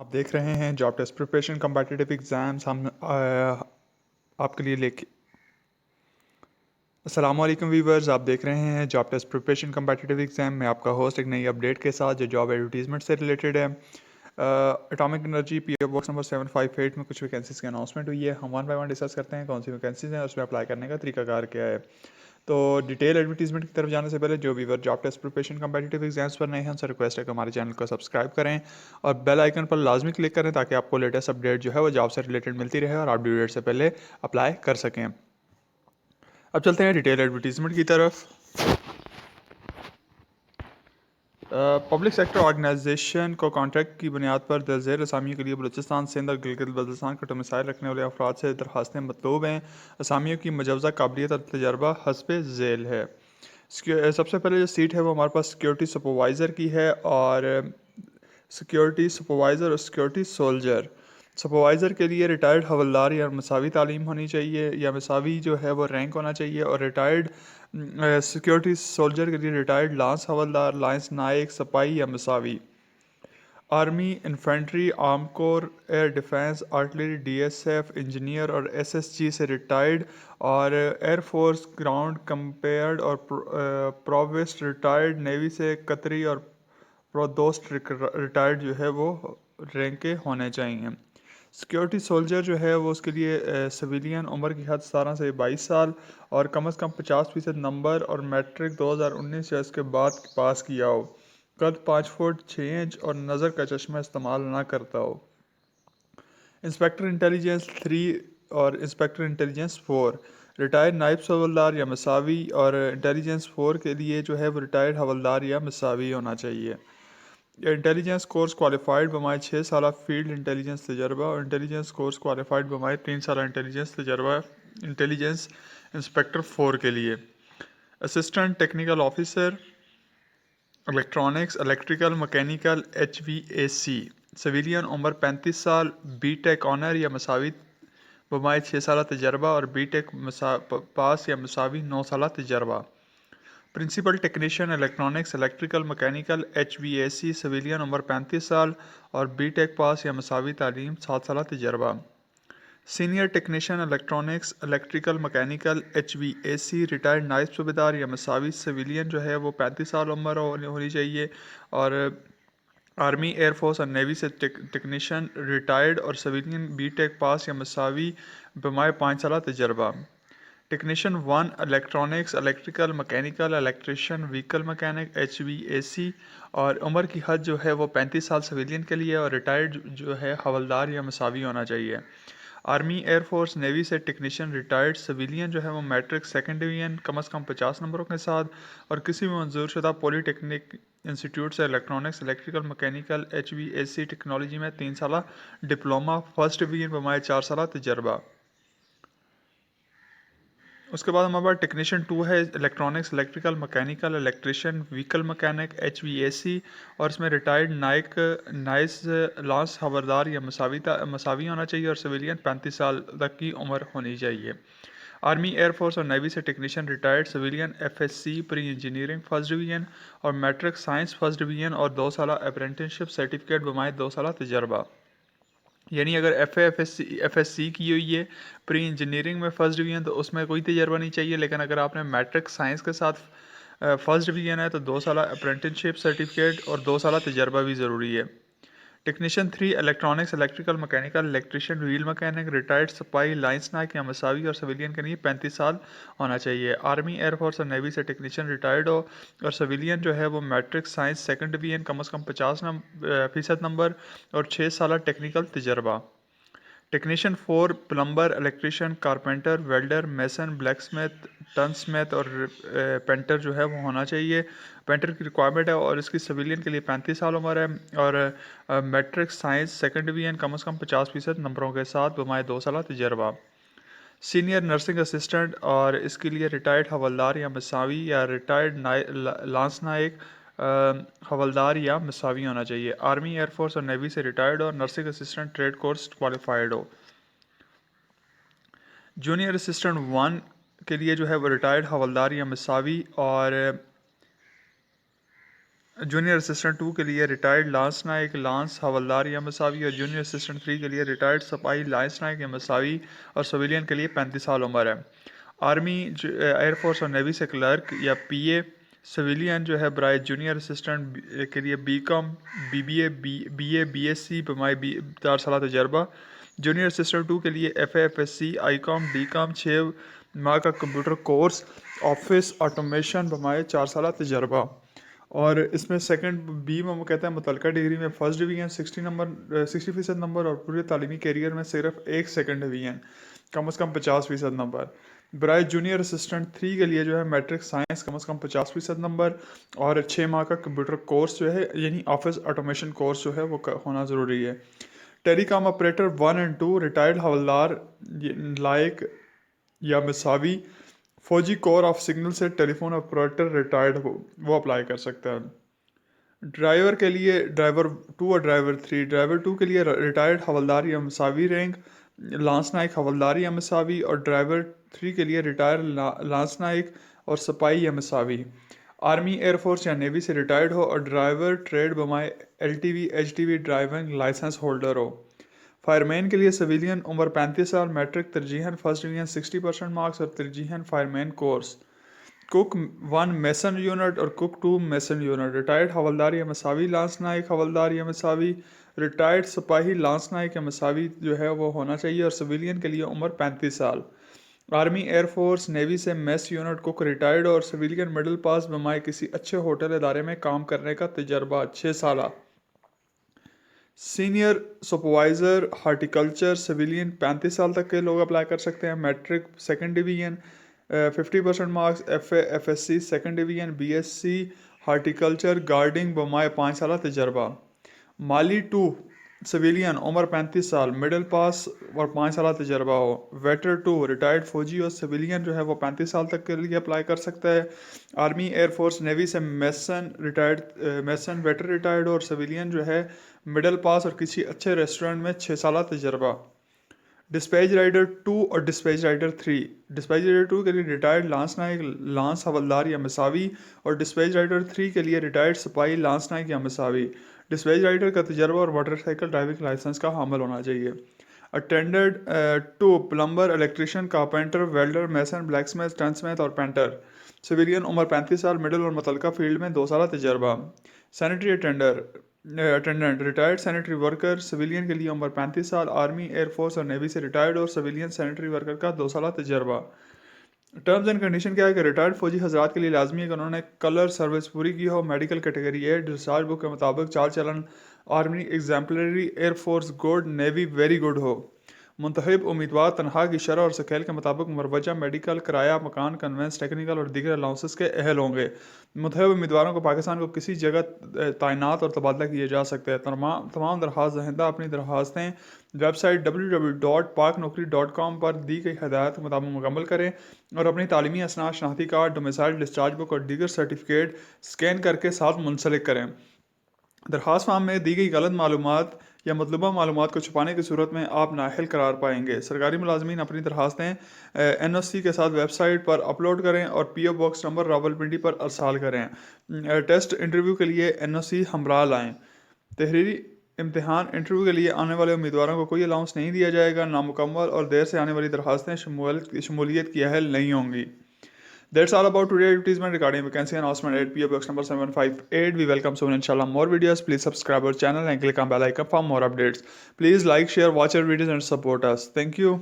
आप देख रहे हैं job test preparation competitive exams हम आपके लिए लेके अस्सलाम वालेकुम वीवर्स, आप देख रहे हैं job test preparation competitive exam में आपका होस्ट एक नई अपडेट के साथ जो जॉब एडवर्टीज़मेंट से रिलेटेड है। Atomic energy PO box number 758 में कुछ वैकेंसीज़ की अनाउंसमेंट हुई है। हम वन बाय वन डिस्कस करते हैं कौन सी वैकेंसीज़ हैं और उसमें अप्लाई करने का तरीकाकार क्या है। तो डिटेल एडवर्टीजमेंट की तरफ जाने से पहले जो viewer job test preparation competitive exams पर नए हैं उनसे रिक्वेस्ट है कि हमारे चैनल को सब्सक्राइब करें और बेल आइकन पर लाजमी क्लिक करें ताकि आपको लेटेस्ट अपडेट जो है वो जॉब से रिलेटेड मिलती रहे और आप ड्यू डेट से पहले अप्लाई कर सकें। अब चलते हैं डिटेल एडवर्टीजमेंट की तरफ। पब्लिक सेक्टर ऑर्गेनाइजेशन को कॉन्ट्रैक्ट की बुनियाद पर दर्जेर असामियों के लिए बलूचिस्तान सिंध और गिलगित बल्तिस्तान का डोमिसाइल रखने वाले अफराद से दरखास्तें मतलूब हैं। असामियों की मुजवजा काबिलियत और तजर्बा हस्ब झेल है। सबसे पहले जो सीट है वो हमारे पास सिक्योरिटी सुपरवाइज़र की है और सिक्योरिटी सुपरवाइज़र और सिक्योरिटी सोल्जर। सुपरवाइज़र के लिए रिटायर्ड हवलदार या मसावी तालीम होनी चाहिए या मसावी जो है वो रैंक होना चाहिए और रिटायर्ड सिक्योरिटी सोल्जर के लिए retired lance havildar, lance naik, सिपाही या मसावी। Army, infantry, arm corps, air defence, artillery, DSF, engineer और एसएसजी से रिटायर्ड और एयर फोर्स, ग्राउंड कंपेयर्ड और प्रोवेस्ट रिटायर्ड, नेवी से कतरी और प्रोदोस्ट रिटायर्ड जो है वो रैंक के होने चाहिए। सिक्योरिटी सोल्जर जो है वो उसके लिए सिविलियन उम्र की हद 17 से 22 साल और कम से कम 50% नंबर और मैट्रिक 2019 या इसके बाद पास किया हो, कद 5 फुट 6 इंच और नज़र का चश्मा इस्तेमाल ना करता हो। इंस्पेक्टर इंटेलिजेंस 3 और इंस्पेक्टर इंटेलिजेंस 4 रिटायर्ड नायब हवलदार या मसावी और इंटेलिजेंस 4 के लिए जो है वो रिटायर्ड हवलदार या मसावी होना चाहिए। इंटेलिजेंस कोर्स क्वालिफाइड बमाए 6 साल फील्ड इंटेलिजेंस तजर्बा और इंटेलिजेंस कोर्स क्वालिफाइड बमाए 3 साल इंटेलिजेंस तजर्बा इंटेलिजेंस इंस्पेक्टर 4 के लिए। Assistant technical officer electronics, electrical, mechanical, HVAC civilian उम्र 35 साल, बीटेक ऑनर या मसावी बमाए 6 साल तजर्बा और बीटेक पास या मसावी 9 साल तजर्बा। Principal technician electronics, electrical, mechanical, HVAC civilian उम्र 35 साल और बीटेक पास या मसावी तालीम 7 साल तजर्बा। Senior technician electronics, electrical, mechanical, HVAC retired naib subedar या मसावी सिविलियन जो है वो 35 साल उम्र होनी चाहिए और आर्मी, एयरफोर्स और नेवी से टेक्नीशियन रिटायर्ड और सिविलियन बीटेक पास या मसावी बमाए 5 साल तजर्बा। Technician 1 electronics, electrical, mechanical, electrician, vehicle mechanic, HVAC और उम्र की हद जो है वो 35 साल सिविलियन के लिए और रिटायर्ड जो है हवलदार या मसावी होना चाहिए। आर्मी, एयरफोर्स, नेवी से टेक्नीशियन रिटायर्ड सिविलियन जो है वो मैट्रिक सेकंड डिवीजन कम से कम 50 नंबरों के साथ और किसी भी मंजूरशुदा पॉलीटेक्निक इंस्टीट्यूट से electronics, electrical, mechanical, HVAC technology में 3 साल डिप्लोमा, फर्स्ट डिवीजन बमाए 4 साल तजर्बा। उसके बाद हमारे पास टेक्नीशियन 2 है electronics, electrical, mechanical, electrician, vehicle mechanic, HVAC और इसमें रिटायर्ड नाइस लांस हवलदार या मसावी होना चाहिए और सिविलियन 35 साल तक की उम्र होनी चाहिए। आर्मी, एयरफोर्स और नेवी से technician retired civilian FSC pre engineering first division और मैट्रिक साइंस फर्स्ट डिवीजन और 2 साल अप्रेंटिसशिप सर्टिफिकेट बमाए 2 साल तजर्बा। यानी अगर FSC की हुई है प्री इंजीनियरिंग में फ़र्स्ट डिवीज़न तो उसमें कोई तजर्बा नहीं चाहिए, लेकिन अगर आपने मैट्रिक साइंस के साथ फ़र्स्ट डिवीज़न है तो 2 साल अप्रेंटिसशिप सर्टिफिकेट और 2 साल तजर्बा भी ज़रूरी है। Technician 3 electronics, electrical, mechanical, electrician, wheel mechanic, retired सिपाही, लाइंस नायक या मसावी और सिविलियन के लिए 35 साल होना चाहिए। आर्मी, एयरफोर्स और नेवी से टेक्नीशियन रिटायर्ड हो और सिविलियन जो है वो मैट्रिक साइंस सेकंड डिवीजन कम से कम 50% नंबर और 6 साल टेक्निकल तजर्बा। Technician 4 plumber, electrician, carpenter, welder, mason, black tin smith और पेंटर जो है वो होना चाहिए। पेंटर की रिक्वायरमेंट है और इसकी सिविलियन के लिए 35 साल उम्र है और मैट्रिक साइंस सेकंड डिवीजन कम से कम 50% नंबरों के साथ बमाए 2 साल तजर्बा। सीनियर नर्सिंग असिस्टेंट और इसके लिए रिटायर्ड हवलदार या मसावी या रिटायर्ड लांस नायक हवलदार या मसावी होना चाहिए। आर्मी, एयरफोर्स और नेवी से रिटायर्ड और nursing assistant trade course qualified हो। जूनियर असिस्टेंट 1 के लिए जो है वो रिटायर्ड हवलदार या मसावी और جونیئر اسسٹنٹ 2 کے لیے ریٹائرڈ لانس نائک لانس حولدار یا مساوی، اور جونیئر اسسٹنٹ 3 کے لیے ریٹائرڈ سپاہی لانس نائک یا مساوی، اور سویلین کے لیے 35 سال عمر ہے۔ آرمی، ایئر فورس اور نیوی سے کلرک یا پی اے، سویلین جو ہے برائے جونیئر اسسٹنٹ کے لیے B com, B A B S C بمائے 4 سالہ تجربہ۔ جونیئر اسسٹنٹ 2 کے لیے F A F S C I com D com 6 ماہ کا کمپیوٹر کورس، آفس آٹومیشن بمائے 4 سالہ تجربہ۔ اور اس میں سیکنڈ بی میں وہ کہتا ہے متعلقہ ڈگری میں فرسٹ ڈویژن 60% نمبر، اور پورے تعلیمی کیریئر میں صرف ایک سیکنڈ ڈویژن کم از کم 50% نمبر۔ برائے جونیئر اسسٹنٹ 3 کے لیے جو ہے میٹرک سائنس کم از کم 50% نمبر، اور 6 ماہ کا کمپیوٹر کورس جو ہے یعنی آفس آٹومیشن کورس جو ہے وہ ہونا ضروری ہے۔ ٹیلی کام آپریٹر 1 اور 2 ریٹائرڈ حولدار لائق یا مساوی، فوجی کور آف سگنل سے ٹیلی فون آپریٹر ریٹائرڈ ہو وہ اپلائی کر سکتا ہے۔ ڈرائیور کے لیے ڈرائیور 2 اور ڈرائیور 3، ڈرائیور 2 کے لیے ریٹائرڈ حولدار یا مساوی رینک لانس نائک حولدار یا مساوی، اور ڈرائیور 3 کے لیے ریٹائرڈ لانس نائک اور سپاہی یا مساوی۔ آرمی، ایئر فورس یا نیوی سے ریٹائرڈ ہو، اور ڈرائیور ٹریڈ بمائے L T V H T V driving licence holder ہو۔ فائر مین کے لیے سویلین عمر 35 سال، میٹرک ترجیحاً فرسٹ ڈویژن 60% مارکس اور ترجیحاً fireman course. Cook 1 mason unit اور cook 2 mason unit, retired havildar یا مساوی لانس نائک حولدار یا مساوی، ریٹائرڈ سپاہی لانس نائک یا مساوی جو ہے وہ ہونا چاہیے، اور سویلین کے لیے عمر 35 سال۔ آرمی، ایئر فورس، نیوی سے میس یونٹ کک ریٹائرڈ، اور سویلین مڈل پاس بمائے کسی اچھے ہوٹل ادارے میں کام کرنے کا تجربہ 6 سالہ۔ سینئر سپروائزر ہارٹیکلچر سویلین 35 سال تک کے لوگ اپلائی کر سکتے ہیں، matric second division 50% marks, F A F S C second division, B S C horticulture gardening بمائے 5 سالہ تجربہ۔ مالی 2 سویلین عمر 35 سال، مڈل پاس اور 5 سالہ تجربہ ہو۔ ویٹر 2 ریٹائرڈ فوجی اور سویلین جو ہے وہ 35 سال تک کے لیے اپلائی کر سکتا ہے۔ آرمی، ایئر فورس، نیوی سے میسن ویٹر ریٹائرڈ اور سویلین جو ہے مڈل پاس اور کسی اچھے ریسٹورنٹ میں 6 سالہ تجربہ۔ ڈسپیچ رائڈر 2 اور ڈسپیچ رائڈر 3، ڈسپیچ رائڈر 2 کے لیے ریٹائرڈ لانس نائک لانس حولدار یا مساوی، اور ڈسپیچ رائڈر 3 کے لیے ریٹائرڈ سپاہی لانس نائک یا مساوی۔ ڈسپیچ رائڈر کا تجربہ اور موٹر سائیکل ڈرائیونگ لائسنس کا حامل ہونا چاہیے۔ Attendant 2 plumber, electrician, carpenter, welder, mason, blacksmith, tinsmith اور پینٹر، سویلین عمر 35 سال، مڈل اور متعلقہ فیلڈ میں 2 سالہ تجربہ۔ Sanitary attendant retired sanitary worker, civilian کے لیے عمر 35 سال، آرمی، ایئر فورس اور نیوی سے ریٹائرڈ اور سویلین سینیٹری ورکر کا 2 سالہ تجربہ۔ ٹرمز اینڈ کنڈیشن کیا ہے کہ ریٹائرڈ فوجی حضرات کے لیے لازمی ہے کہ انہوں نے کلر سروس پوری کی ہو، medical category A, discharge book کے مطابق چال چلن army exemplary, air force good, navy very good ہو۔ منتخب امیدوار تنخواہ کی شرح اور سکیل کے مطابق مروجہ میڈیکل، کرایہ، مکان، کنوینس، ٹیکنیکل اور دیگر الاؤنسز کے اہل ہوں گے۔ منتخب امیدواروں کو پاکستان کو کسی جگہ تعینات اور تبادلہ کیے جا سکتے ہیں۔ تمام درخواست دہندہ اپنی درخواستیں ویب سائٹ www.paknokri.com پر دی گئی ہدایات کے مطابق مکمل کریں، اور اپنی تعلیمی اسناد، شناختی کارڈ، ڈومیسائل، ڈسچارج بک اور دیگر سرٹیفکیٹ اسکین کر کے ساتھ منسلک کریں۔ درخواست فارم میں دی گئی غلط معلومات یا مطلوبہ معلومات کو چھپانے کی صورت میں آپ نااہل قرار پائیں گے۔ سرکاری ملازمین اپنی درخواستیں این او سی کے ساتھ ویب سائٹ پر اپلوڈ کریں اور پی او باکس نمبر راولپنڈی پر ارسال کریں۔ ٹیسٹ انٹرویو کے لیے این او سی ہمراہ لائیں۔ تحریری امتحان انٹرویو کے لیے آنے والے امیدواروں کو کوئی الاؤنس نہیں دیا جائے گا۔ نامکمل اور دیر سے آنے والی درخواستیں شمولیت کی اہل نہیں ہوں گی۔ That's all about today's advertisement regarding vacancy announcement at PO Box number 758. We welcome soon inshallah more videos. Please subscribe our channel and click on bell icon for more updates. Please like, share, watch our videos and support us. Thank you.